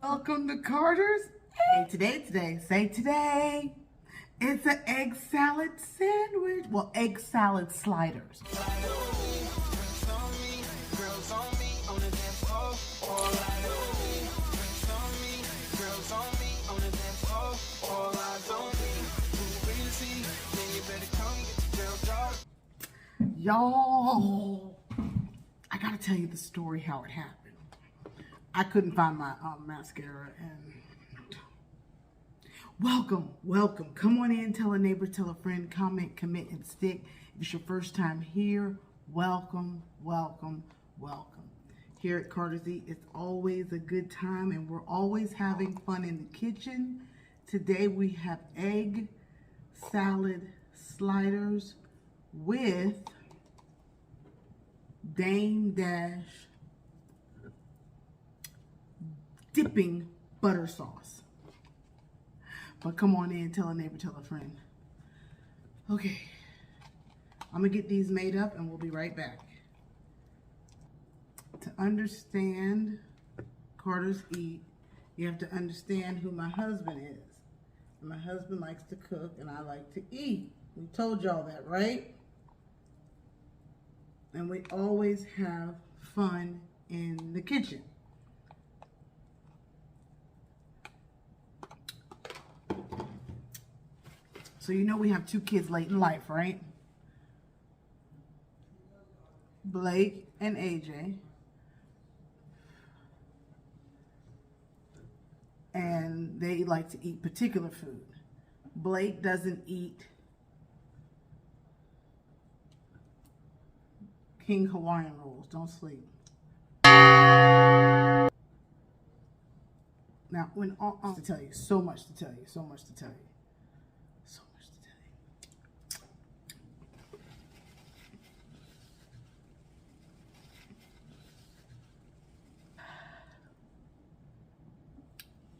Welcome to Carter's. Hey, today, it's an egg salad sandwich. Well, egg salad sliders. Y'all, I gotta tell you the story how it happened. I couldn't find my mascara and welcome. Come on in, tell a neighbor, tell a friend, comment, commit, and stick. If it's your first time here, welcome. Here at Carter's Eat, it's always a good time and we're always having fun in the kitchen. Today we have egg salad sliders with DameDash dipping butter sauce. But come on in, tell a neighbor, tell a friend. Okay, I'm gonna get these made up and we'll be right back. To understand Carter's Eat, you have to understand who my husband is. And my husband likes to cook and I like to eat. We told y'all that, right? And we always have fun in the kitchen. So you know we have two kids late in life, right? Blake and AJ. And they like to eat particular food. Blake doesn't eat King Hawaiian rolls. Don't sleep. Now, when to tell you, so much to tell you.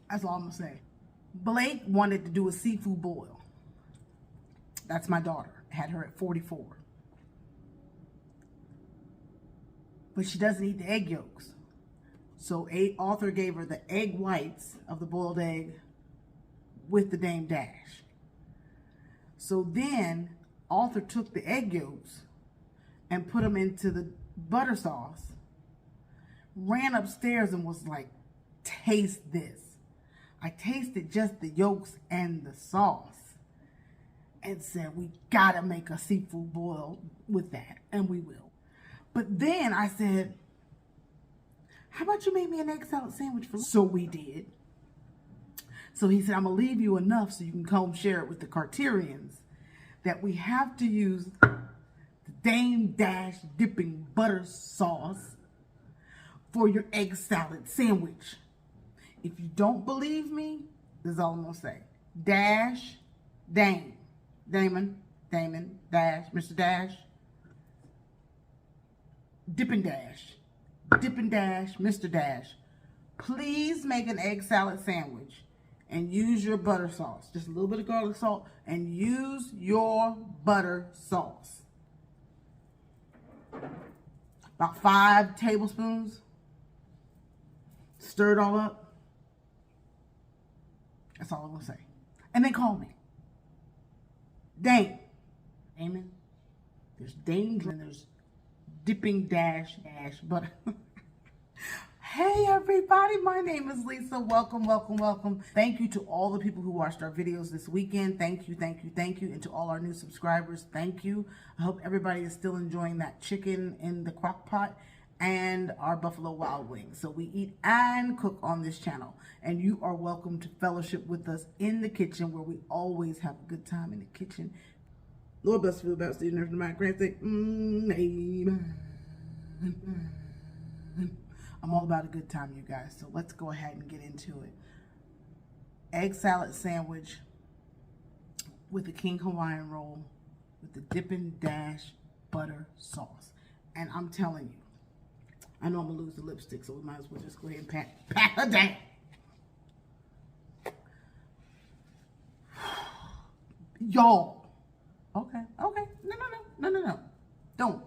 That's all I'm gonna say. Blake wanted to do a seafood boil. That's my daughter. I had her at 44. But she doesn't eat the egg yolks. So Arthur gave her the egg whites of the boiled egg with the DameDash. So then Arthur took the egg yolks and put them into the butter sauce, ran upstairs and was like, taste this. I tasted just the yolks and the sauce and said, we gotta make a seafood boil with that, and we will. But then I said, how about you make me an egg salad sandwich for lunch? So we did. So he said, I'm gonna leave you enough so you can come share it with the Carterians that we have to use the DameDash dipping butter sauce for your egg salad sandwich. If you don't believe me, this is all I'm gonna say. Damon, Dash, Mr. Dash, Dippin Dash, Mr. Dash. Please make an egg salad sandwich and use your butter sauce. Just a little bit of garlic salt and use your butter sauce. About 5 tablespoons. Stir it all up. That's all I'm gonna say. And then call me. Damon. There's Dame and there's Dipping Dash butter. Hey everybody, my name is Lisa. Welcome. Thank you to all the people who watched our videos this weekend. Thank you. And to all our new subscribers, thank you. I hope everybody is still enjoying that chicken in the crock pot and our Buffalo Wild Wings. So we eat and cook on this channel. And you are welcome to fellowship with us in the kitchen where we always have a good time in the kitchen. Lord bless you, about Steve Nerf, the Mack, Grand State. Amen. I'm all about a good time, you guys. So let's go ahead and get into it. Egg salad sandwich with the King Hawaiian roll with the Dippin' Dash butter sauce. And I'm telling you, I know I'm gonna lose the lipstick, so we might as well just go ahead and pat her down. Y'all. Okay. No. Don't.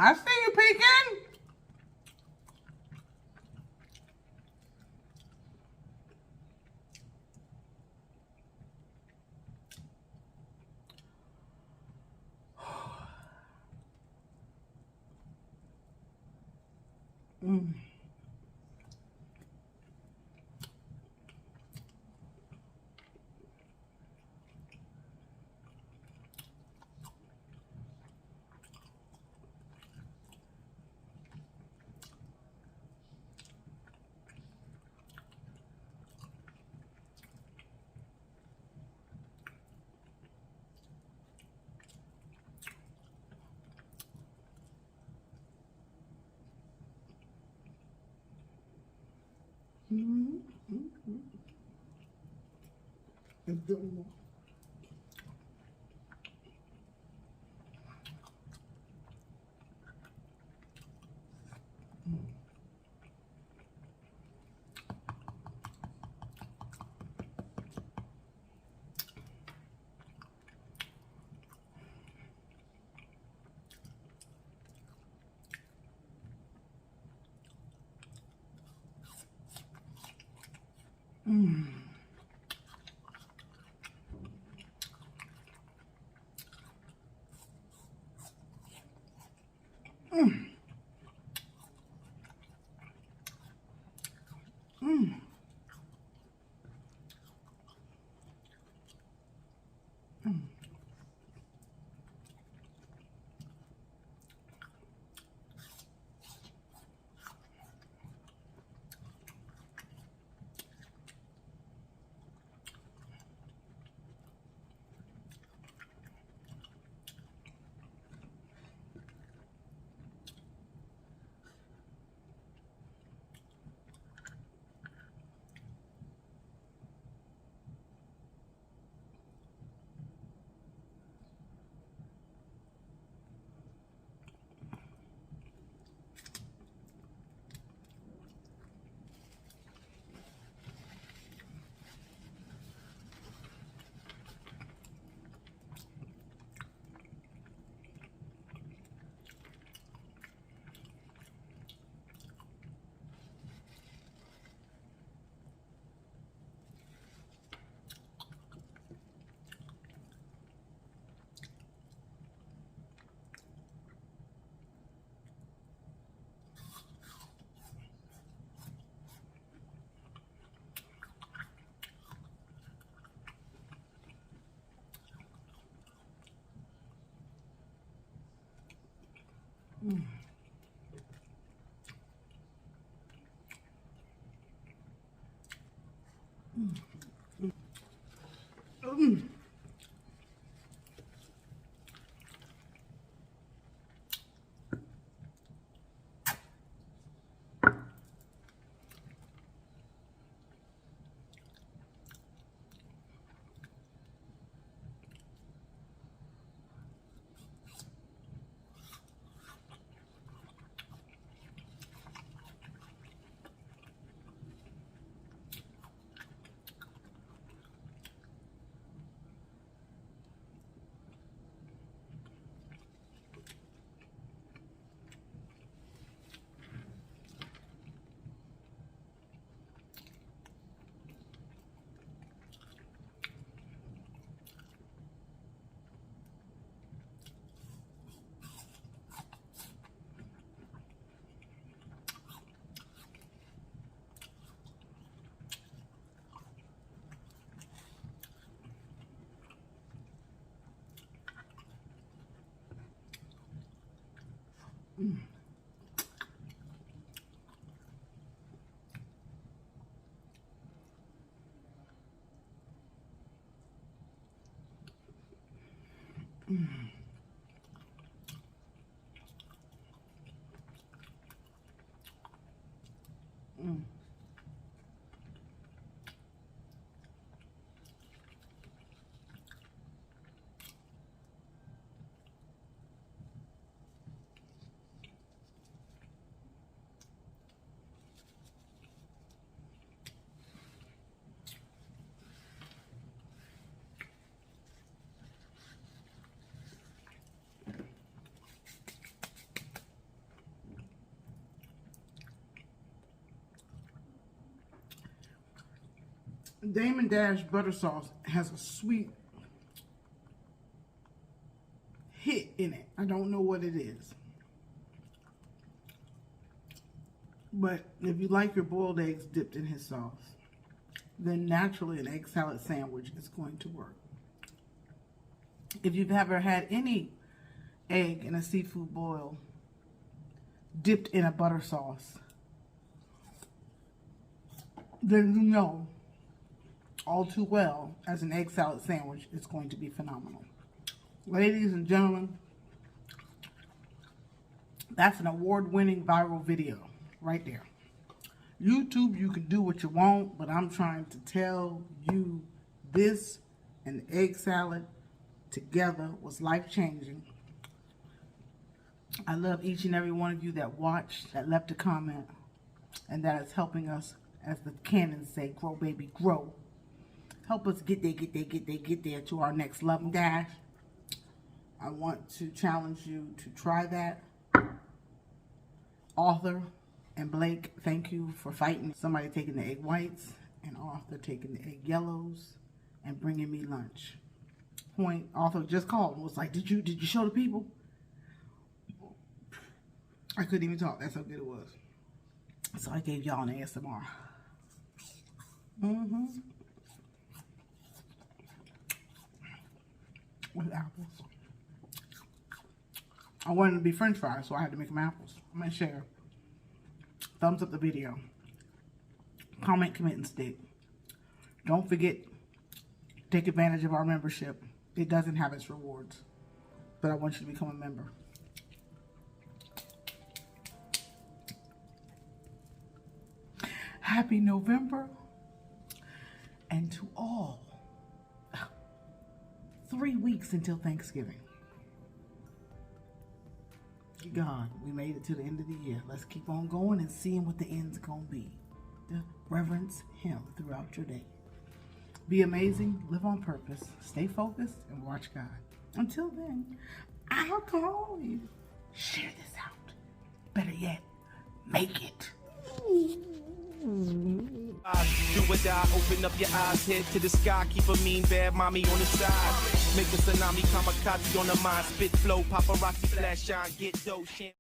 I see you peeking. Mm. Mm-hmm. Mm-hmm. Mm. Mm. Mm. Mm. Mm. Mm. Mm. DameDash butter sauce has a sweet hit in it. I don't know what it is. But if you like your boiled eggs dipped in his sauce, then naturally an egg salad sandwich is going to work. If you've ever had any egg in a seafood boil dipped in a butter sauce, then you know all too well as an egg salad sandwich is going to be phenomenal. Ladies and gentlemen, that's an award-winning viral video right there. YouTube, you can do what you want, but I'm trying to tell you this and the egg salad together was life-changing. I love each and every one of you that watched, that left a comment, and that is helping us, as the canons say, grow baby grow. Help us get there to our next level. Dash. I want to challenge you to try that. Arthur and Blake, thank you for fighting. Somebody taking the egg whites and Arthur taking the egg yellows and bringing me lunch. Point, Arthur just called and was like, did you show the people? I couldn't even talk. That's how good it was. So I gave y'all an ASMR. With apples. I wanted to be french fries, so I had to make them apples. I'm going to share. Thumbs up the video. Comment, commit, and stick. Don't forget, take advantage of our membership. It doesn't have its rewards, but I want you to become a member. Happy November, and to all, 3 weeks until Thanksgiving. God, we made it to the end of the year. Let's keep on going and seeing what the end's gonna be. Reverence Him throughout your day. Be amazing, live on purpose, stay focused, and watch God. Until then, I'll call you. Share this out. Better yet, make it. Do or die, open up your eyes, head to the sky, keep a mean bad mommy on the side. Make a tsunami, kamikaze on the mind, spit flow, paparazzi, flash shine, get dough,